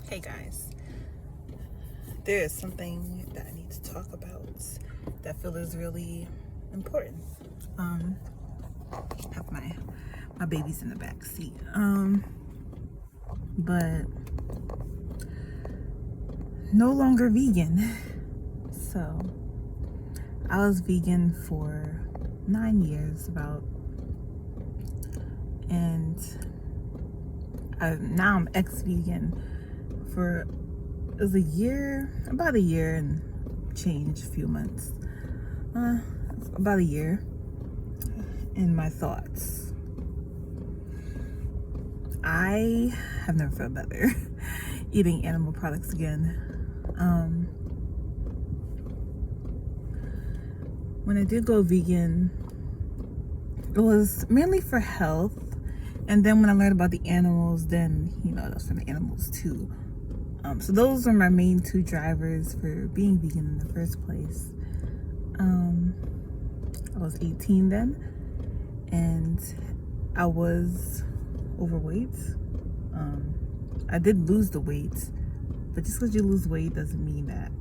Hey guys, there is something that I need to talk about that I feel is really important. I have my babies in the back seat. But no longer vegan. So I was vegan for 9 years about, and now I'm ex-vegan for it was about a year and change, a few months, about a year. In my thoughts, I have never felt better eating animal products again. When I did go vegan, it was mainly for health, and then when I learned about the animals, then that's for the animals too. So those are my main two drivers for being vegan in the first place. I was 18 then, and I was overweight. I did lose the weight, but just because you lose weight doesn't mean that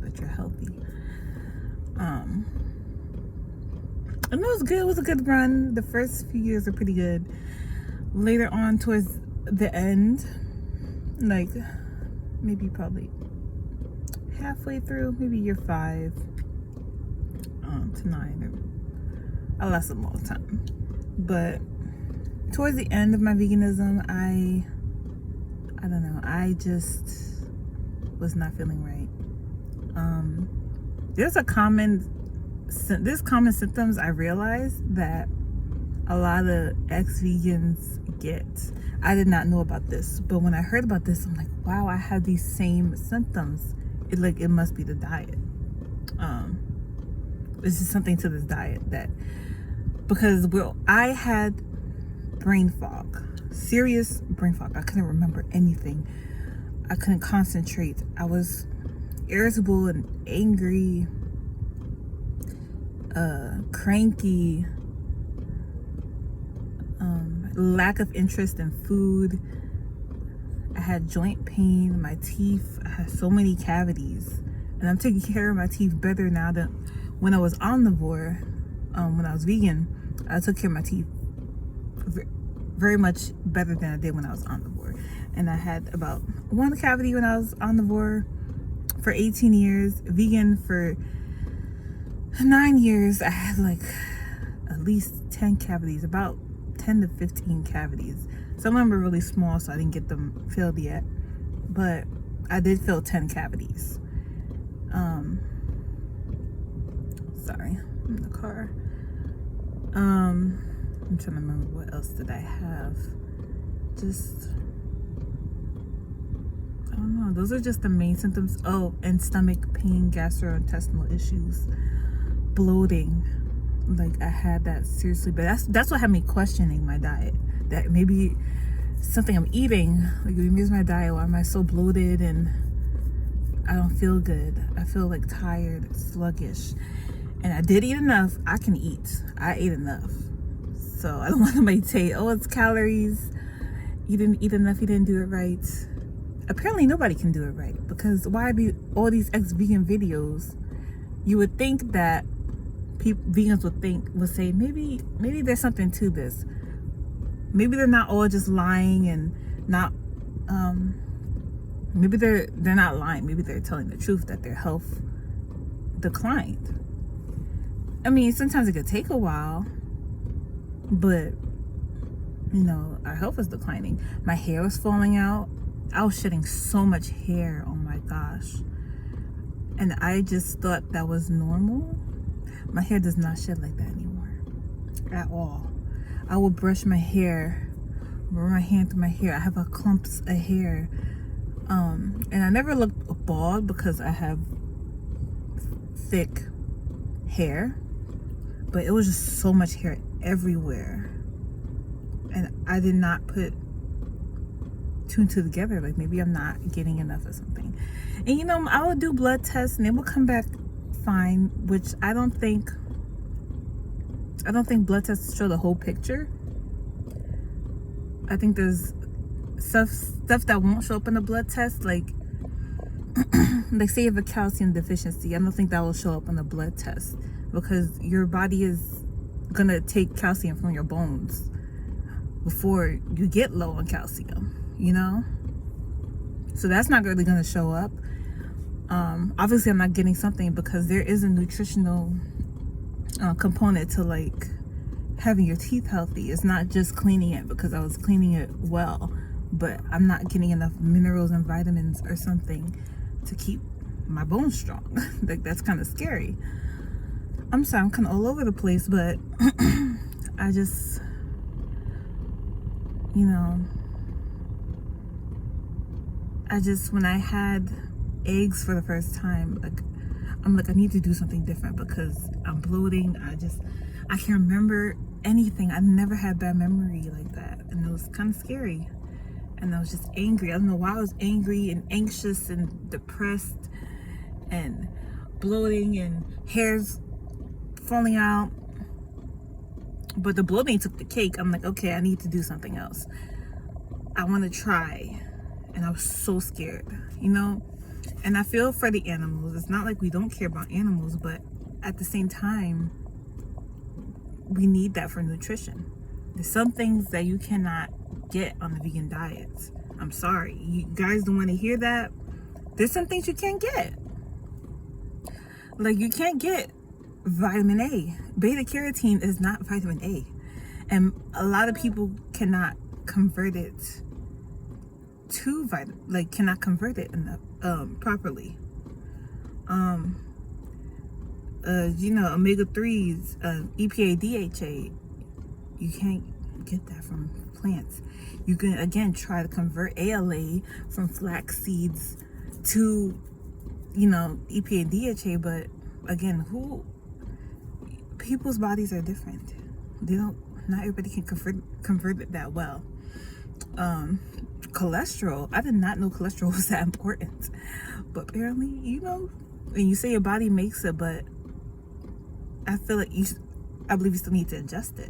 that you're healthy. And it was good. It was a good run. The first few years were pretty good. Later on, towards the end, like maybe probably halfway through, maybe year 5 to 9, I lasted a long time. But towards the end of my veganism, I don't know, I just was not feeling right. There's common symptoms I realized that a lot of ex-vegans get. I did not know about this, but when I heard about this, I'm like, wow, I have these same symptoms. It must be the diet. This is something to this diet because I had brain fog, serious brain fog. I couldn't remember anything. I couldn't concentrate. I was irritable and angry, cranky, lack of interest in food. I had joint pain, my teeth, I had so many cavities, and I'm taking care of my teeth better now than when I was omnivore. When I was vegan, I took care of my teeth very much better than I did when I was omnivore. And I had about one cavity when I was omnivore for 18 years. Vegan for 9 years, I had like at least 10 cavities, about 10 to 15 cavities. Some of them were really small, so I didn't get them filled yet, but I did fill 10 cavities. Sorry, I'm in the car. I'm trying to remember what else did I have. I don't know. Those are just the main symptoms. Oh, and stomach pain, gastrointestinal issues, bloating. Like, I had that seriously, but that's what had me questioning my diet. That maybe something I'm eating, like maybe it's my diet. Why am I so bloated and I don't feel good? I feel like tired, sluggish. And I did eat enough. I can eat. I ate enough. So I don't want somebody to say, oh, it's calories. You didn't eat enough. You didn't do it right. Apparently nobody can do it right, because why be all these ex-vegan videos? You would think that vegans would say maybe there's something to this. Maybe they're not all just lying and not maybe they're not lying. Maybe they're telling the truth that their health declined. I mean, sometimes it could take a while, but our health is declining. My hair was falling out. I was shedding so much hair. Oh my gosh. And I just thought that was normal. My hair does not shed like that anymore at all. I will brush my hair, run my hand through my hair. I have clumps of hair. And I never looked bald because I have thick hair, but it was just so much hair everywhere. And I did not put two and two together. Like, maybe I'm not getting enough or something. And I will do blood tests and they will come back fine, which I don't think blood tests show the whole picture. I think there's stuff that won't show up in the blood test, like say you have a calcium deficiency. I don't think that will show up on the blood test, because your body is gonna take calcium from your bones before you get low on calcium, so that's not really gonna show up. Obviously I'm not getting something because there is a nutritional component to like having your teeth healthy. It's not just cleaning it because I was cleaning it well, but I'm not getting enough minerals and vitamins or something to keep my bones strong. Like, that's kind of scary. I'm sorry, I'm kind of all over the place, but I just, when I had eggs for the first time, I'm like, I need to do something different because I'm bloating. I can't remember anything. I never had bad memory like that, and it was kind of scary. And I was just angry. I don't know why I was angry and anxious and depressed and bloating and hairs falling out. But the bloating took the cake. I'm like, okay, I need to do something else. I want to try. And I was so scared, And I feel for the animals. It's not like we don't care about animals, but at the same time, we need that for nutrition. There's some things that you cannot get on the vegan diets. I'm sorry. You guys don't want to hear that. There's some things you can't get. Like, you can't get vitamin A. Beta carotene is not vitamin A. And a lot of people cannot convert it to cannot convert it enough properly. Omega-3s, EPA, DHA, you can't get that from plants. You can again try to convert ALA from flax seeds to EPA and DHA, but again, people's bodies are different. Not everybody can convert it that well. Cholesterol, I did not know cholesterol was that important, but apparently, when you say your body makes it, but I feel like I believe you still need to adjust it,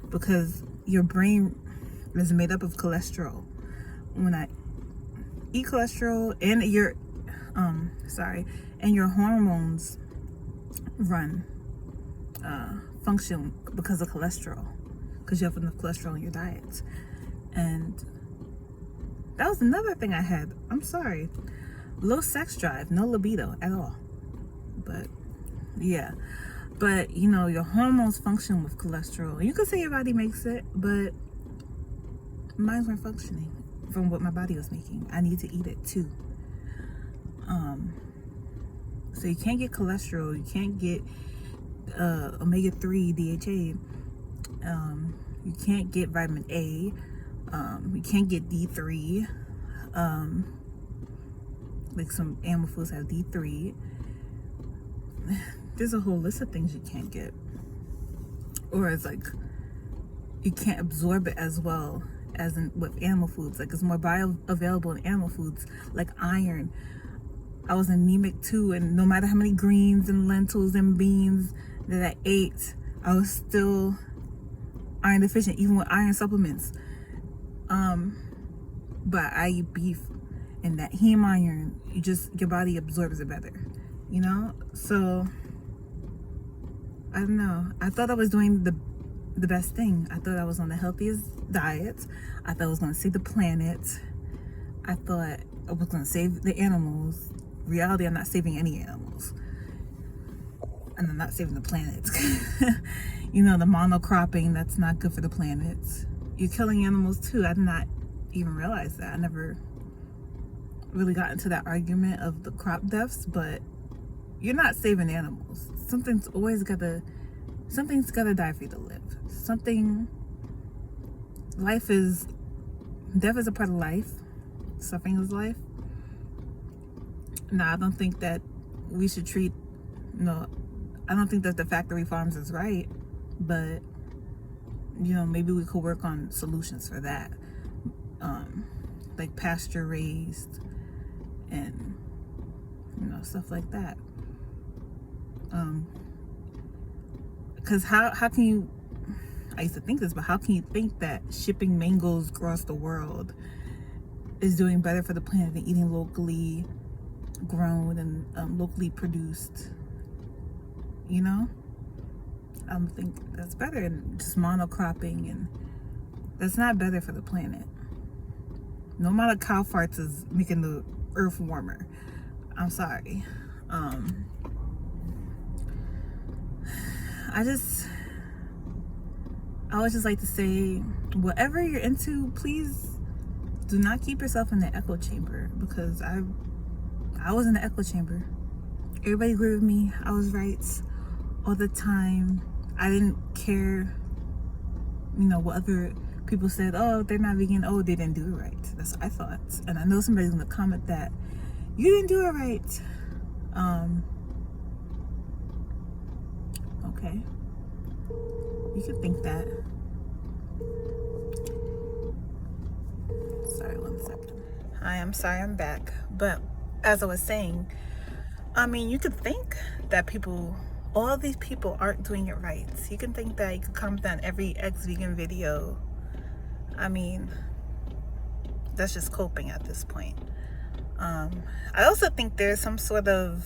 because your brain is made up of cholesterol. When I eat cholesterol, and your hormones function because of cholesterol, because you have enough cholesterol in your diet. And that was another thing I had. I'm sorry. Low sex drive, no libido at all. But yeah. But your hormones function with cholesterol. You could say your body makes it, but mine weren't functioning from what my body was making. I need to eat it too. So you can't get cholesterol, you can't get omega-3 DHA, you can't get vitamin A, you can't get D3, like some animal foods have D3. There's a whole list of things you can't get, or it's like you can't absorb it as well as with animal foods. Like, it's more bioavailable in animal foods, like iron. I was anemic too, and no matter how many greens and lentils and beans that I ate, I was still iron deficient, even with iron supplements. But I eat beef, and that heme iron, your body absorbs it better, So I don't know. I thought I was doing the best thing. I thought I was on the healthiest diet. I thought I was going to save the planet. I thought I was going to save the animals. Reality, I'm not saving any animals. And I'm not saving the planet. The monocropping, that's not good for the planet. You're killing animals too. I did not even realize that. I never really got into that argument of the crop deaths, but you're not saving animals. Something's gotta die for you to live. Death is a part of life. Suffering is life. Now, I don't think that we should I don't think that the factory farms is right, but maybe we could work on solutions for that, like pasture raised and stuff like that. Because how can you, I used to think this, but how can you think that shipping mangoes across the world is doing better for the planet than eating locally grown and locally produced. You know, I think that's better than just monocropping, and that's not better for the planet. No amount of cow farts is making the earth warmer. I'm sorry. I would just like to say, whatever you're into, please do not keep yourself in the echo chamber, because I was in the echo chamber. Everybody agreed with me. I was right all the time. I didn't care, what other people said. Oh, they're not vegan. Oh, they didn't do it right. That's what I thought. And I know somebody's gonna comment that you didn't do it right. Okay. You can think that. Sorry, 1 second. Hi, I'm sorry, I'm back. But as I was saying, you could think that all these people aren't doing it right. So you can think that you could comment on every ex-vegan video. That's just coping at this point. I also think there's some sort of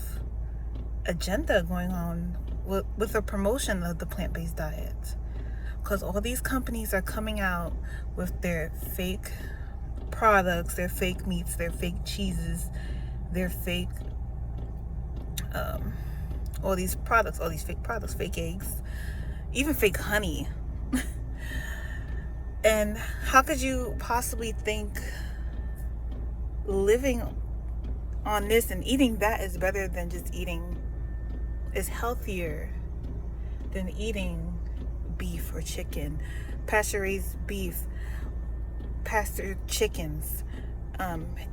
agenda going on with the promotion of the plant-based diet, because all these companies are coming out with their fake products, their fake meats, their fake cheeses, their fake all these fake products, fake eggs, even fake honey. And how could you possibly think living on this and eating that is better than just is healthier than eating beef or chicken, pasture-raised beef, pastured chickens,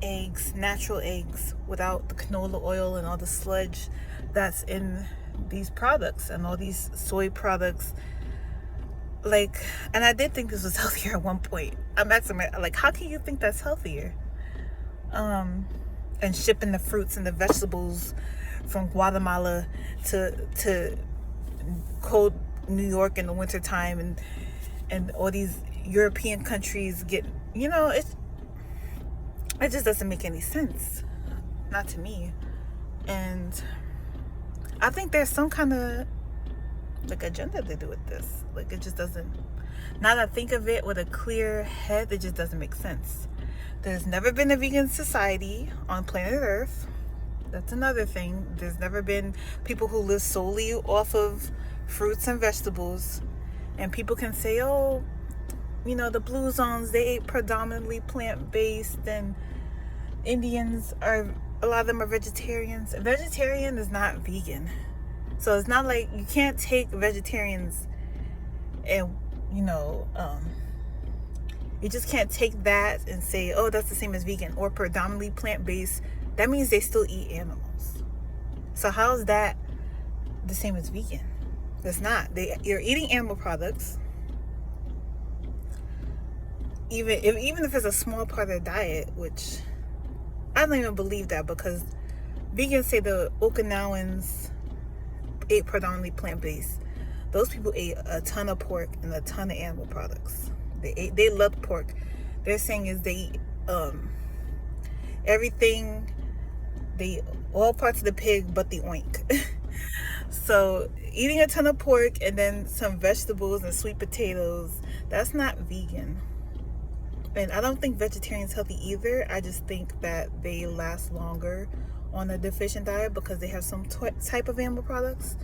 eggs, natural eggs, without the canola oil and all the sludge that's in these products and all these soy products. And I did think this was healthier at one point. I'm asking how can you think that's healthier? And shipping the fruits and the vegetables from Guatemala to cold New York in the wintertime, and all these European countries get, it just doesn't make any sense. Not to me. And I think there's some kind of agenda to do with this. It just doesn't, now that I think of it with a clear head, it just doesn't make sense. There's never been a vegan society on planet Earth. That's another thing. There's never been people who live solely off of fruits and vegetables. And people can say, oh, the blue zones, they ate predominantly plant-based, and Indians a lot of them are vegetarians. Vegetarian is not vegan. So it's not like you can't take vegetarians and, you just can't take that and say, oh, that's the same as vegan or predominantly plant-based. That means they still eat animals. So how is that the same as vegan? It's not. You're eating animal products. Even if it's a small part of their diet, which I don't even believe that, because vegans say the Okinawans ate predominantly plant-based. Those people ate a ton of pork and a ton of animal products. They loved pork. They're saying is they eat everything. They all parts of the pig but the oink. So eating a ton of pork and then some vegetables and sweet potatoes, that's not vegan. And I don't think vegetarian's healthy either. I just think that they last longer on a deficient diet because they have some type of animal products.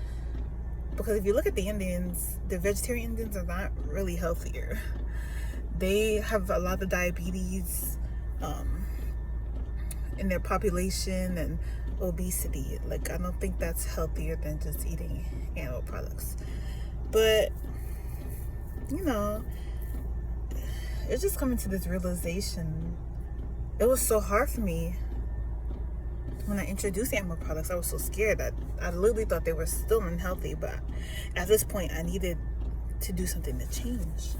Because if you look at the Indians, the vegetarian Indians are not really healthier. They have a lot of diabetes in their population and obesity. I don't think that's healthier than just eating animal products. But, it's just coming to this realization. It was so hard for me when I introduced animal products. I was so scared that I literally thought they were still unhealthy, but at this point I needed to do something to change.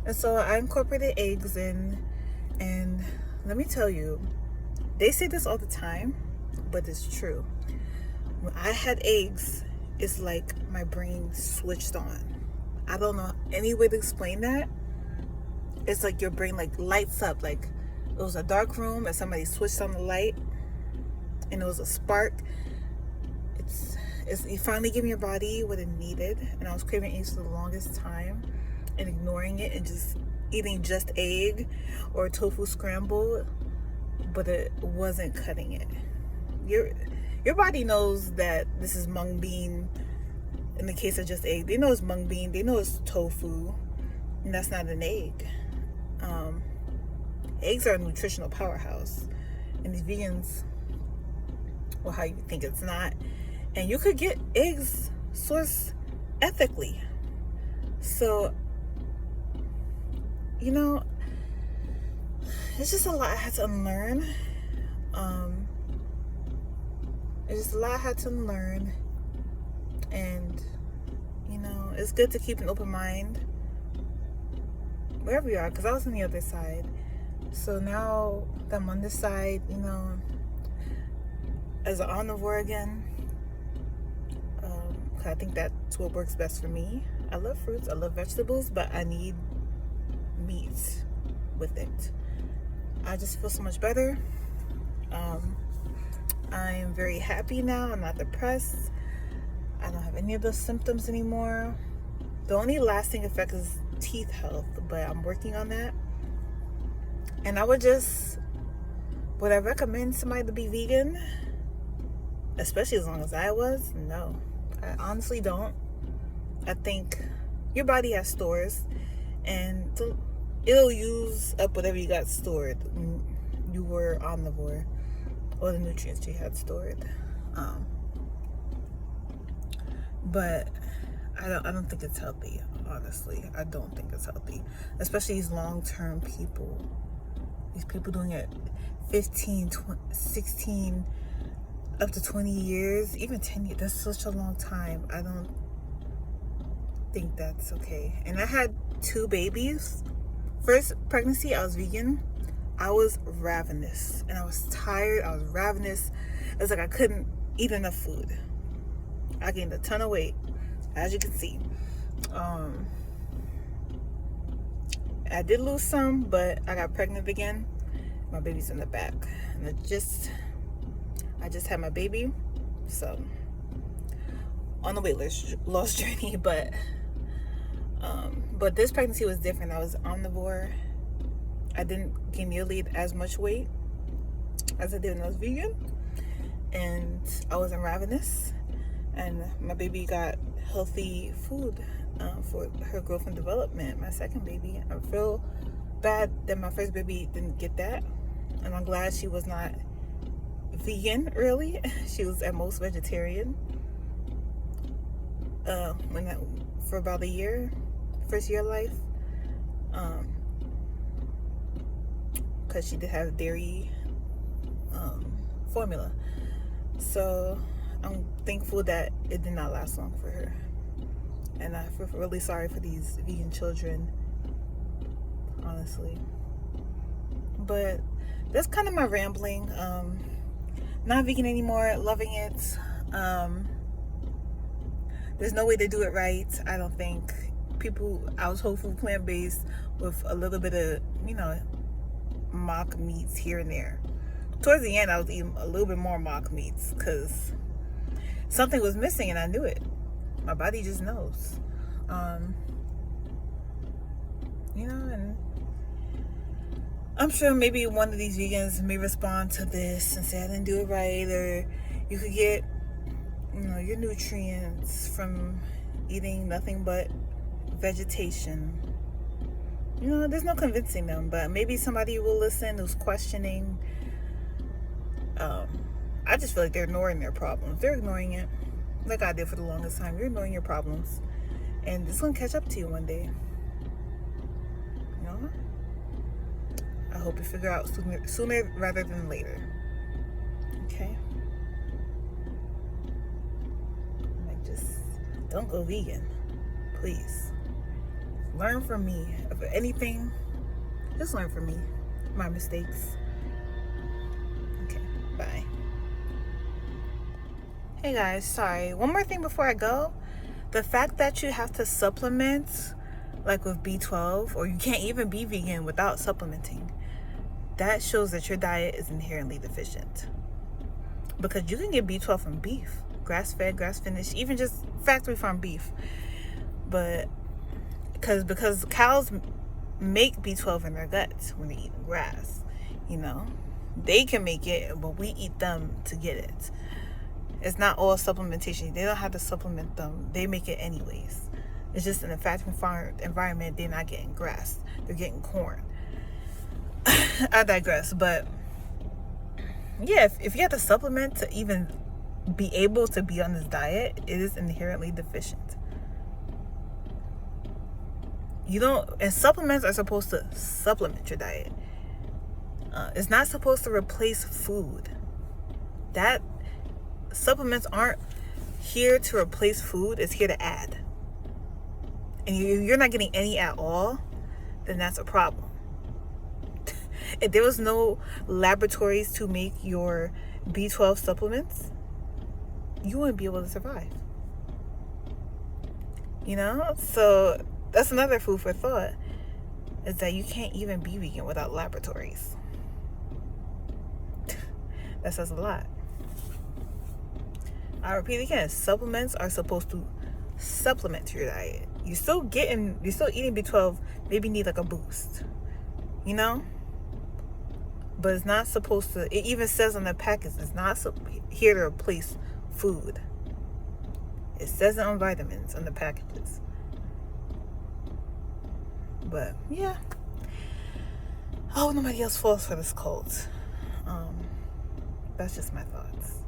And so I incorporated eggs in, and let me tell you, they say this all the time, but it's true. When I had eggs, it's like my brain switched on. I don't know any way to explain that. It's like your brain lights up, It was a dark room and somebody switched on the light and it was a spark. You finally giving your body what it needed, and I was craving eggs for the longest time and ignoring it and just eating just egg or tofu scrambled, but it wasn't cutting it. Your body knows that this is mung bean. In the case of just egg, they know it's mung bean, they know it's tofu, and that's not an egg. Eggs are a nutritional powerhouse, and these vegans, well, how you think it's not. And you could get eggs sourced ethically. So, you know, it's just a lot I had to unlearn. It's just a lot I had to unlearn. And, you know, it's good to keep an open mind wherever you are, because I was on the other side. So now that I'm on this side, you know, as an omnivore again, I think that's what works best for me. I love fruits, I love vegetables, but I need meat with it. I just feel so much better. I am very happy now. I'm not depressed. I don't have any of those symptoms anymore. The only lasting effect is teeth health, but I'm working on that. And would I recommend somebody to be vegan? Especially as long as I was? No. I honestly don't. I think your body has stores, and it'll use up whatever you got stored when you were omnivore, or the nutrients you had stored. But I don't think it's healthy, honestly. I don't think it's healthy, especially these long-term people. These people doing it 15, 20, 16, up to 20 years, even 10 years. That's such a long time. I don't think that's okay. And I had 2 babies. First pregnancy, I was vegan. I was ravenous, and I was tired. I was ravenous. It was like I couldn't eat enough food. I gained a ton of weight, as you can see. I did lose some, but I got pregnant again. My baby's in the back, and I just had my baby, so on the weight loss journey. But this pregnancy was different. I was omnivore. I didn't gain nearly as much weight as I did when I was vegan, and I wasn't ravenous, and my baby got healthy food for her growth and development. My second baby, I feel bad that my first baby didn't get that, and I'm glad she was not vegan early. She was at most vegetarian for about a year, first year of life, because she did have dairy formula. So I'm thankful that it did not last long for her, and I feel really sorry for these vegan children, honestly. But that's kind of my rambling. Not vegan anymore, loving it. There's no way to do it right, I don't think. I was whole food, plant-based with a little bit of, mock meats here and there. Towards the end, I was eating a little bit more mock meats because something was missing, and I knew it. My body just knows. And I'm sure maybe one of these vegans may respond to this and say I didn't do it right, or you could get, your nutrients from eating nothing but vegetation. There's no convincing them, but maybe somebody will listen who's questioning. I just feel like they're ignoring their problems. They're ignoring it like I did for the longest time. You're ignoring your problems, and it's gonna catch up to you one day. I hope you figure out sooner rather than later. Okay? Just don't go vegan, please. Learn from me. If anything, just learn from me, my mistakes. Okay, bye. Hey guys, sorry. One more thing before I go. The fact that you have to supplement, like with B12, or you can't even be vegan without supplementing. that shows that your diet is inherently deficient. Because you can get B12 from beef, grass-fed, grass-finished, even just factory farm beef. But because cows make B12 in their guts when they eat grass, they can make it, but we eat them to get it. It's not all supplementation. They don't have to supplement them. They make it anyways. It's just in a factory farm environment, they're not getting grass. They're getting corn. I digress. But yeah, if you have to supplement to even be able to be on this diet, it is inherently deficient. And supplements are supposed to supplement your diet. It's not supposed to replace food. Supplements aren't here to replace food. It's here to add. And you're not getting any at all, then that's a problem. If there was no laboratories to make your B12 supplements, you wouldn't be able to survive. So that's another food for thought, is that you can't even be vegan without laboratories. That says a lot. I repeat again, supplements are supposed to supplement your diet. You're still eating B12, maybe need like a boost, but it's not supposed to. It even says on the package, it's not here to replace food. It says it on vitamins on the packages. But yeah, I hope nobody else falls for this cult. That's just my thoughts.